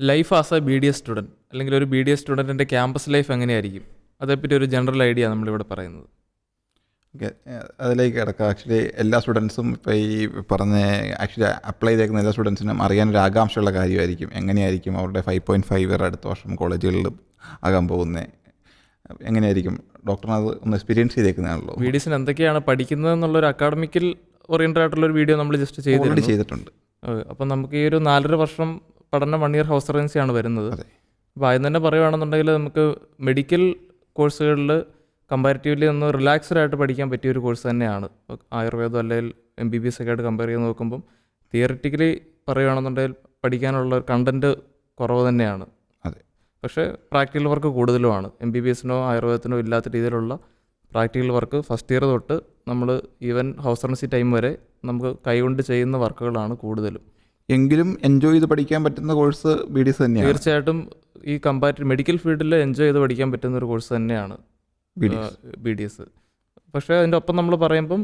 Life as a B D S student അല്ലെങ്കിൽ ഒരു B D S സ്റ്റുഡൻറ്റിൻ്റെ campus life എങ്ങനെയായിരിക്കും, അതേപ്പറ്റി ഒരു ജനറൽ ഐഡിയ നമ്മളിവിടെ പറയുന്നത്. ഓക്കെ, അതിലേക്ക് കിടക്കാം. ആക്ച്വലി എല്ലാ സ്റ്റുഡൻസും ഇപ്പോൾ ഈ പറഞ്ഞ ആക്ച്വലി അപ്ലൈ ചെയ്തേക്കുന്ന എല്ലാ സ്റ്റുഡൻസിനും അറിയാനൊരു ആകാംക്ഷയുള്ള കാര്യമായിരിക്കും എങ്ങനെയായിരിക്കും അവരുടെ 5.5 ഇയർ അടുത്ത വർഷം കോളേജുകളിൽ ആകാൻ പോകുന്നത്, എങ്ങനെയായിരിക്കും ഡോക്ടറിന് അത് ഒന്ന് എക്സ്പീരിയൻസ് ചെയ്തേക്കുന്നതാണല്ലോ. ബി ഡി എസിന് എന്തൊക്കെയാണ് പഠിക്കുന്നത് എന്നുള്ളൊരു അക്കാഡമിക്കൽ ഓറിയൻറ്റഡ് ആയിട്ടുള്ളൊരു വീഡിയോ നമ്മൾ ജസ്റ്റ് ചെയ്തിട്ടുണ്ട്. അപ്പം നമുക്ക് ഈ ഒരു 4.5 വർഷം പഠനം 1 ഇയർ ഹൗസ് സർവൻസിയാണ് വരുന്നത്. അപ്പോൾ ആദ്യം തന്നെ പറയുകയാണെന്നുണ്ടെങ്കിൽ നമുക്ക് മെഡിക്കൽ കോഴ്സുകളിൽ കമ്പാരിറ്റീവ്ലി ഒന്ന് റിലാക്സ്ഡ് ആയിട്ട് പഠിക്കാൻ പറ്റിയ ഒരു കോഴ്സ് തന്നെയാണ് ആയുർവേദം അല്ലെങ്കിൽ MBBS ഒക്കെ ആയിട്ട് കമ്പയർ ചെയ്ത് നോക്കുമ്പം. തിയറിറ്റിക്കലി പറയുകയാണെന്നുണ്ടെങ്കിൽ പഠിക്കാനുള്ള കണ്ടൻറ്റ് കുറവ് തന്നെയാണ്. പക്ഷേ പ്രാക്ടിക്കൽ വർക്ക് കൂടുതലുമാണ്. MBBSനോ ആയുർവേദത്തിനോ ഇല്ലാത്ത രീതിയിലുള്ള പ്രാക്ടിക്കൽ വർക്ക് ഫസ്റ്റ് ഇയർ തൊട്ട് നമ്മൾ ഈവൻ ഹൗസ് സർവൻസി ടൈം വരെ നമുക്ക് കൈകൊണ്ട് ചെയ്യുന്ന വർക്കുകളാണ് കൂടുതലും. എങ്കിലും എൻജോയ് ചെയ്ത് പഠിക്കാൻ പറ്റുന്ന കോഴ്സ് BDS തന്നെയാണ്. തീർച്ചയായിട്ടും ഈ മെഡിക്കൽ ഫീൽഡിൽ എൻജോയ് ചെയ്ത് പഠിക്കാൻ പറ്റുന്ന ഒരു കോഴ്സ് തന്നെയാണ് BDS. പക്ഷേ അതിൻ്റെ ഒപ്പം നമ്മൾ പറയുമ്പം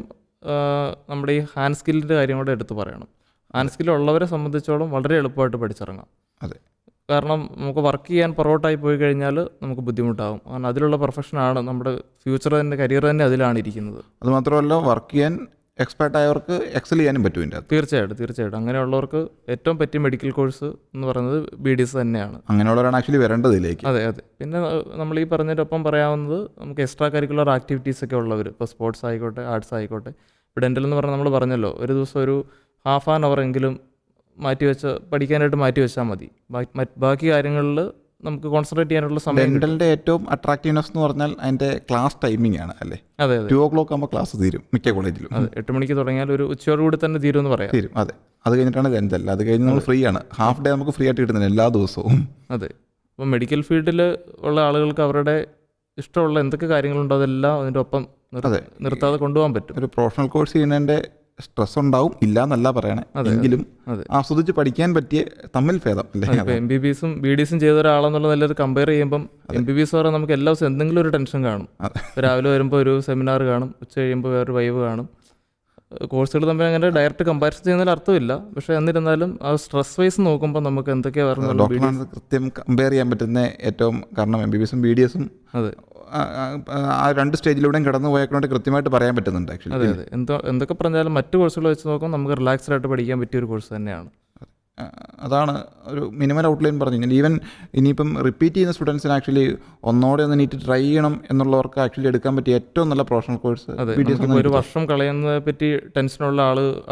നമ്മുടെ ഈ ഹാൻഡ് സ്കില്ലിൻ്റെ കാര്യം കൂടെ എടുത്ത് പറയണം. ഹാൻഡ് സ്കില്ലുള്ളവരെ സംബന്ധിച്ചോളം വളരെ എളുപ്പമായിട്ട് പഠിച്ചിറങ്ങാം. അതെ, കാരണം നമുക്ക് വർക്ക് ചെയ്യാൻ പുറകോട്ടായി പോയി കഴിഞ്ഞാൽ നമുക്ക് ബുദ്ധിമുട്ടാകും. കാരണം അതിലുള്ള പ്രൊഫഷനാണ് നമ്മുടെ ഫ്യൂച്ചർ തന്നെ, കരിയർ തന്നെ അതിലാണ് ഇരിക്കുന്നത്. അതുമാത്രമല്ല വർക്ക് ചെയ്യാൻ എക്സ്പേർട്ട് ആയവർക്ക് എക്സൽ ചെയ്യാനും പറ്റും ഇതിൻ്റെ അകത്ത്. തീർച്ചയായിട്ടും അങ്ങനെയുള്ളവർക്ക് ഏറ്റവും പറ്റിയ മെഡിക്കൽ കോഴ്സ് എന്ന് പറയുന്നത് BDS തന്നെയാണ്. അങ്ങനെയുള്ളവരാണ് ആക്ച്വലി വരേണ്ടതിലേക്ക്. അതെ. പിന്നെ നമ്മൾ ഈ പറഞ്ഞതിനൊപ്പം പറയാവുന്നത് നമുക്ക് എക്സ്ട്രാ കരിക്കുലർ ആക്ടിവിറ്റീസ് ഒക്കെ ഉള്ളവർ, ഇപ്പോൾ സ്പോർട്സ് ആയിക്കോട്ടെ, ആർട്സ് ആയിക്കോട്ടെ. ഇപ്പോൾ ഡെൻ്റൽ എന്ന് പറഞ്ഞാൽ നമ്മൾ പറഞ്ഞല്ലോ, ഒരു ദിവസം ഒരു ½ ആൻ അവർ എങ്കിലും പഠിക്കാനായിട്ട് മാറ്റി വെച്ചാൽ മതി. ബാക്കി കാര്യങ്ങളിൽ നമുക്ക് കോൺസെൻട്രേറ്റ് ചെയ്യാനുള്ള സമയം. ഡെൻ്റലിൻ്റെ ഏറ്റവും അട്രാക്റ്റീവ്നെസ് എന്ന് പറഞ്ഞാൽ അതിൻ്റെ ക്ലാസ് ടൈമിംഗ് ആണ് അല്ലേ. അതെ 2 o'clock ആകുമ്പോൾ ക്ലാസ് തീരും മിക്ക കോളേജിലും. അതെ, 8 മണിക്ക് തുടങ്ങിയാൽ ഒരു ഉച്ചയോടുകൂടി തന്നെ തീരുമെന്ന് പറയാം. തീരും. അതെ, അത് കഴിഞ്ഞിട്ടാണ് ഡെൻ്റൽ. അത് കഴിഞ്ഞ് നമ്മൾ ഫ്രീ ആണ്. ഹാഫ് ഡേ നമുക്ക് ഫ്രീ ആയിട്ട് കിട്ടുന്നില്ല എല്ലാ ദിവസവും. അതെ, അപ്പോൾ മെഡിക്കൽ ഫീൽഡിൽ ഉള്ള ആളുകൾക്ക് അവരുടെ ഇഷ്ടമുള്ള എന്തൊക്കെ കാര്യങ്ങളുണ്ടോ അതെല്ലാം അതിൻ്റെ ഒപ്പം നിർത്താതെ കൊണ്ടുപോകാൻ പറ്റും. ഒരു പ്രൊഫഷണൽ കോഴ്സ് ചെയ്യുന്നതിൻ്റെ സ്ട്രെസ് ഉണ്ടാവും, ഇല്ല എന്നല്ല പറയണേ, എങ്കിലും ആസ്വദിച്ച് പഠിക്കാൻ പറ്റിയ തമ്മിൽ ഭേദം അല്ലേ. MBBSും BDSും ചെയ്ത ഒരാളെന്നുള്ള നല്ലത് കമ്പയർ ചെയ്യുമ്പം MBBS പറഞ്ഞാൽ നമുക്ക് എല്ലാ ദിവസവും എന്തെങ്കിലും ഒരു ടെൻഷൻ കാണും. രാവിലെ വരുമ്പോൾ ഒരു സെമിനാർ കാണും, ഉച്ച കഴിയുമ്പോൾ വേറൊരു വൈവ് കാണും. കോഴ്സുകൾ തമ്മിൽ അങ്ങനെ ഡയറക്റ്റ് കമ്പാരിസൺ ചെയ്യുന്നതിൽ അർത്ഥമില്ല. പക്ഷേ എന്നിരുന്നാലും ആ സ്ട്രെസ് വൈസ് നോക്കുമ്പോൾ നമുക്ക് എന്തൊക്കെയാണ് പറയുന്നത് ഡോക്ടറാണ് കൃത്യം കമ്പയർ ചെയ്യാൻ പറ്റുന്ന ഏറ്റവും. കാരണം MBBSും BDSും അതെ ആ 2 സ്റ്റേജിലൂടെയും കടന്നു പോയേക്കൊണ്ട് കൃത്യമായിട്ട് പറയാൻ പറ്റുന്നുണ്ട് ആക്ച്വലി. അതെ എന്തൊക്കെ പറഞ്ഞാലും മറ്റു കോഴ്സുകൾ വെച്ച് നോക്കുമ്പോൾ നമുക്ക് റിലാക്സ്ഡ് ആയിട്ട് പഠിക്കാൻ പറ്റിയ ഒരു കോഴ്സ് തന്നെയാണ്. അതാണ് ഒരു മിനിമൽ ഔട്ട്ലൈൻ പറഞ്ഞു കഴിഞ്ഞാൽ. ഈവൻ ഇനിയിപ്പം റിപ്പീറ്റ് ചെയ്യുന്ന സ്റ്റുഡൻസിന് ആക്ച്വലി ഒന്നോടെ ഒന്ന് നീറ്റ് ട്രൈ ചെയ്യണം എന്നുള്ളവർക്ക് ആക്ച്വലി എടുക്കാൻ പറ്റിയ ഏറ്റവും നല്ല പ്രൊഫഷണൽ കോഴ്സ്. ഒരു വർഷം കളയുന്നതിനെ പറ്റി ടെൻഷനുള്ള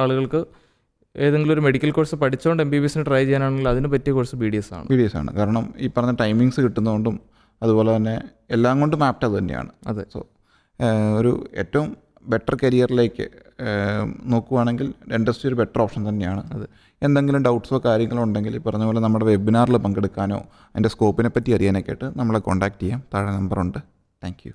ആളുകൾക്ക് ഏതെങ്കിലും ഒരു മെഡിക്കൽ കോഴ്സ് പഠിച്ചുകൊണ്ട് MBBSന് ട്രൈ ചെയ്യാനാണെങ്കിൽ അതിന് പറ്റിയ കോഴ്സ് BDS ആണ്. കാരണം ഈ പറഞ്ഞ ടൈമിങ്സ് കിട്ടുന്നതുകൊണ്ടും അതുപോലെ തന്നെ എല്ലാം കൊണ്ടും ആപ്റ്റ് അത് തന്നെയാണ്. അതെ. സോ ഒരു ഏറ്റവും ബെറ്റർ കരിയറിലേക്ക് നോക്കുവാണെങ്കിൽ ഡെന്റിസ്ട്രി ഒരു ബെറ്റർ ഓപ്ഷൻ തന്നെയാണ്. എന്തെങ്കിലും ഡൗട്ട്സോ കാര്യങ്ങളോ ഉണ്ടെങ്കിൽ പറഞ്ഞ പോലെ നമ്മുടെ വെബിനാറിൽ പങ്കെടുക്കാനോ അതിൻ്റെ സ്കോപ്പിനെ പറ്റി അറിയാനൊക്കെ ആയിട്ട് നമ്മളെ കോൺടാക്ട് ചെയ്യാം. താഴെ നമ്പറുണ്ട്. Thank you.